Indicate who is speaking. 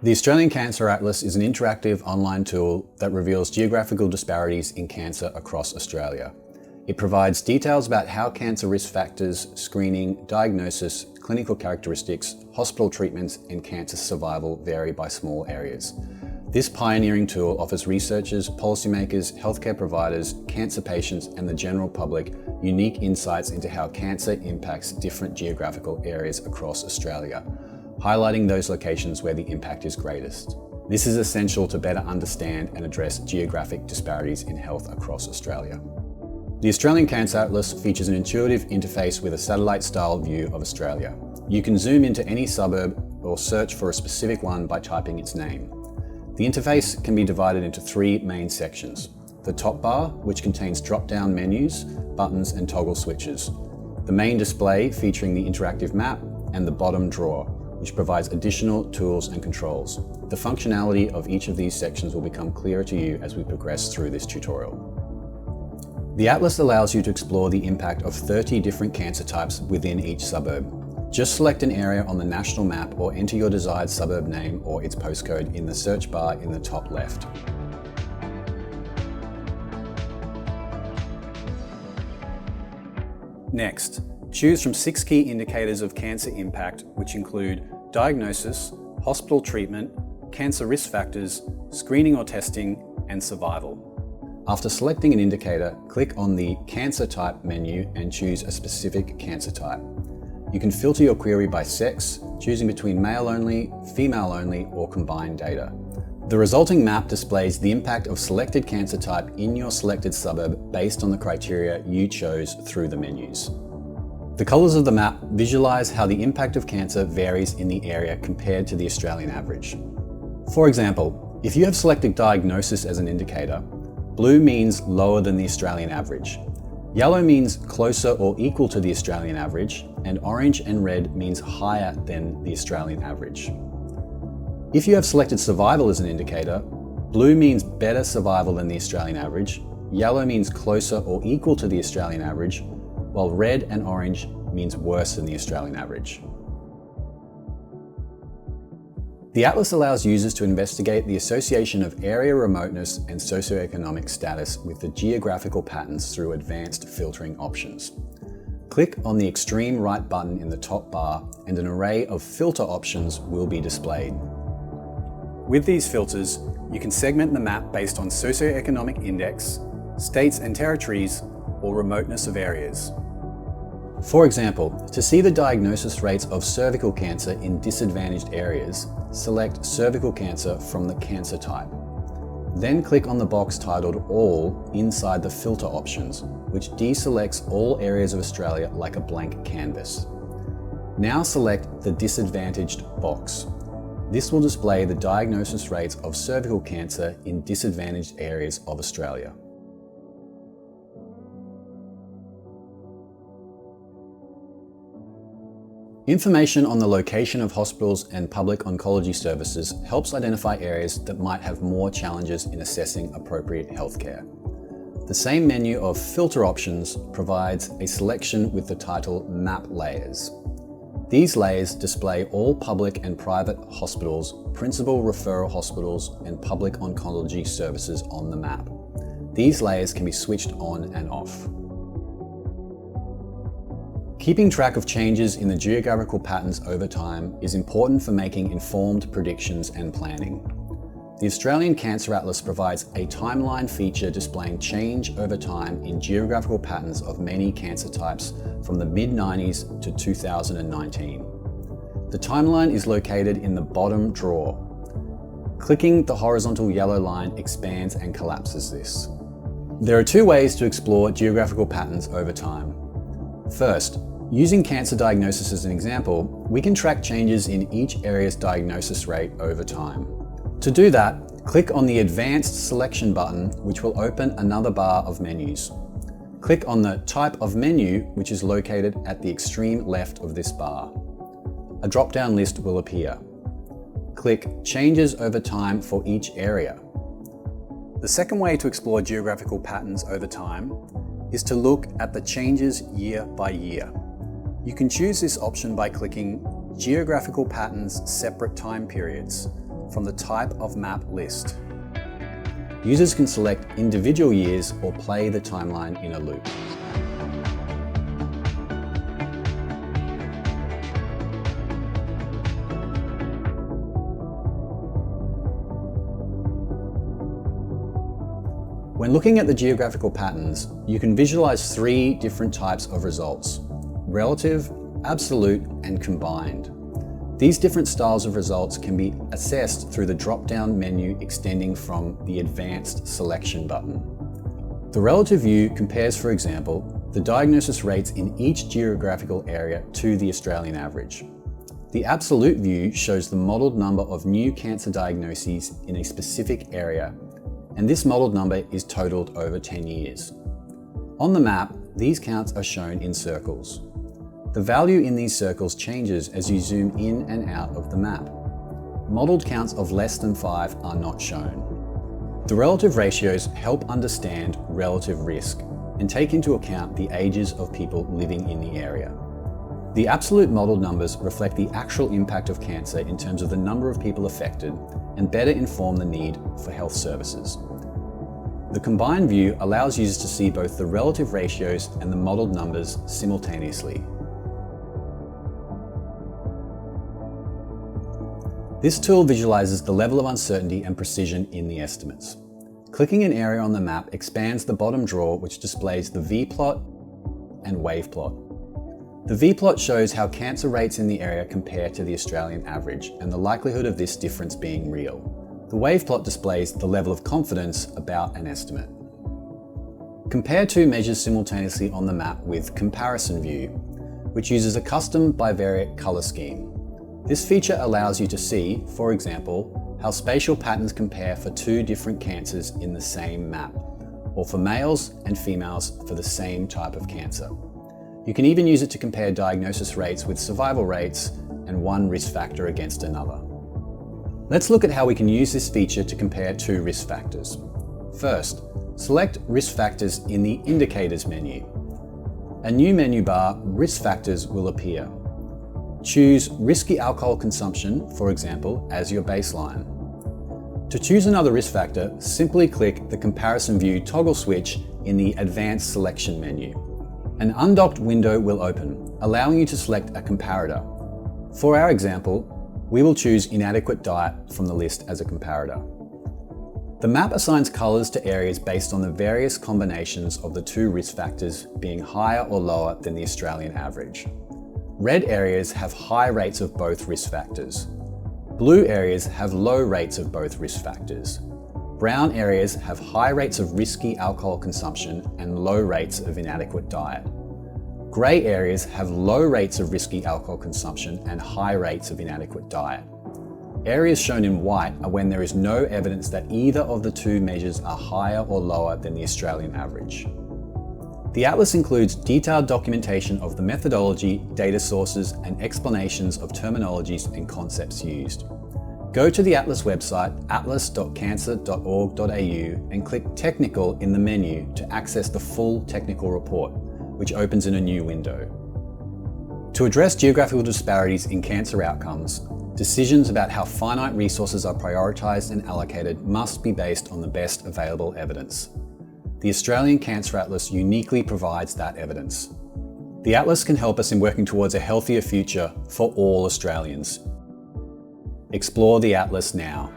Speaker 1: The Australian Cancer Atlas is an interactive online tool that reveals geographical disparities in cancer across Australia. It provides details about how cancer risk factors, screening, diagnosis, clinical characteristics, hospital treatments, and cancer survival vary by small areas. This pioneering tool offers researchers, policymakers, healthcare providers, cancer patients, and the general public unique insights into how cancer impacts different geographical areas across Australia, highlighting those locations where the impact is greatest. This is essential to better understand and address geographic disparities in health across Australia. The Australian Cancer Atlas features an intuitive interface with a satellite-style view of Australia. You can zoom into any suburb or search for a specific one by typing its name. The interface can be divided into three main sections. The top bar, which contains drop-down menus, buttons, and toggle switches. The main display featuring the interactive map, and the bottom drawer, which provides additional tools and controls. The functionality of each of these sections will become clearer to you as we progress through this tutorial. The Atlas allows you to explore the impact of 30 different cancer types within each suburb. Just select an area on the national map or enter your desired suburb name or its postcode in the search bar in the top left. Next, choose from 6 key indicators of cancer impact, which include diagnosis, hospital treatment, cancer risk factors, screening or testing, and survival. After selecting an indicator, click on the Cancer Type menu and choose a specific cancer type. You can filter your query by sex, choosing between male only, female only, or combined data. The resulting map displays the impact of selected cancer type in your selected suburb based on the criteria you chose through the menus. The colours of the map visualise how the impact of cancer varies in the area compared to the Australian average. For example, if you have selected diagnosis as an indicator, blue means lower than the Australian average. Yellow means closer or equal to the Australian average, and orange and red means higher than the Australian average. If you have selected survival as an indicator, blue means better survival than the Australian average, yellow means closer or equal to the Australian average, while red and orange means worse than the Australian average. The Atlas allows users to investigate the association of area remoteness and socioeconomic status with the geographical patterns through advanced filtering options. Click on the extreme right button in the top bar and an array of filter options will be displayed. With these filters, you can segment the map based on socioeconomic index, states and territories, or remoteness of areas. For example, to see the diagnosis rates of cervical cancer in disadvantaged areas, select cervical cancer from the cancer type. Then click on the box titled All inside the filter options, which deselects all areas of Australia like a blank canvas. Now select the disadvantaged box. This will display the diagnosis rates of cervical cancer in disadvantaged areas of Australia. Information on the location of hospitals and public oncology services helps identify areas that might have more challenges in assessing appropriate healthcare. The same menu of filter options provides a selection with the title Map Layers. These layers display all public and private hospitals, principal referral hospitals, and public oncology services on the map. These layers can be switched on and off. Keeping track of changes in the geographical patterns over time is important for making informed predictions and planning. The Australian Cancer Atlas provides a timeline feature displaying change over time in geographical patterns of many cancer types from the mid-90s to 2019. The timeline is located in the bottom drawer. Clicking the horizontal yellow line expands and collapses this. There are 2 ways to explore geographical patterns over time. First, using cancer diagnosis as an example, we can track changes in each area's diagnosis rate over time. To do that, click on the Advanced Selection button, which will open another bar of menus. Click on the Type of Menu, which is located at the extreme left of this bar. A drop-down list will appear. Click Changes over time for each area. The second way to explore geographical patterns over time is to look at the changes year by year. You can choose this option by clicking Geographical Patterns Separate Time Periods, from the Type of Map list. Users can select individual years or play the timeline in a loop. When looking at the geographical patterns, you can visualize 3 different types of results: relative, absolute, and combined. These different styles of results can be assessed through the drop-down menu extending from the Advanced Selection button. The relative view compares, for example, the diagnosis rates in each geographical area to the Australian average. The absolute view shows the modelled number of new cancer diagnoses in a specific area, and this modelled number is totalled over 10 years. On the map, these counts are shown in circles. The value in these circles changes as you zoom in and out of the map. Modelled counts of less than 5 are not shown. The relative ratios help understand relative risk and take into account the ages of people living in the area. The absolute modelled numbers reflect the actual impact of cancer in terms of the number of people affected and better inform the need for health services. The combined view allows users to see both the relative ratios and the modelled numbers simultaneously. This tool visualizes the level of uncertainty and precision in the estimates. Clicking an area on the map expands the bottom drawer, which displays the V-plot and wave plot. The V-plot shows how cancer rates in the area compare to the Australian average and the likelihood of this difference being real. The wave plot displays the level of confidence about an estimate. Compare 2 measures simultaneously on the map with Comparison View, which uses a custom bivariate color scheme. This feature allows you to see, for example, how spatial patterns compare for 2 different cancers in the same map, or for males and females for the same type of cancer. You can even use it to compare diagnosis rates with survival rates and one risk factor against another. Let's look at how we can use this feature to compare 2 risk factors. First, select Risk Factors in the Indicators menu. A new menu bar, Risk Factors, will appear. Choose risky alcohol consumption, for example, as your baseline. To choose another risk factor, simply click the Comparison View toggle switch in the Advanced Selection menu. An undocked window will open, allowing you to select a comparator. For our example, we will choose inadequate diet from the list as a comparator. The map assigns colours to areas based on the various combinations of the 2 risk factors being higher or lower than the Australian average. Red areas have high rates of both risk factors. Blue areas have low rates of both risk factors. Brown areas have high rates of risky alcohol consumption and low rates of inadequate diet. Grey areas have low rates of risky alcohol consumption and high rates of inadequate diet. Areas shown in white are when there is no evidence that either of the 2 measures are higher or lower than the Australian average. The Atlas includes detailed documentation of the methodology, data sources, and explanations of terminologies and concepts used. Go to the Atlas website, atlas.cancer.org.au, and click Technical in the menu to access the full technical report, which opens in a new window. To address geographical disparities in cancer outcomes, decisions about how finite resources are prioritised and allocated must be based on the best available evidence. The Australian Cancer Atlas uniquely provides that evidence. The Atlas can help us in working towards a healthier future for all Australians. Explore the Atlas now.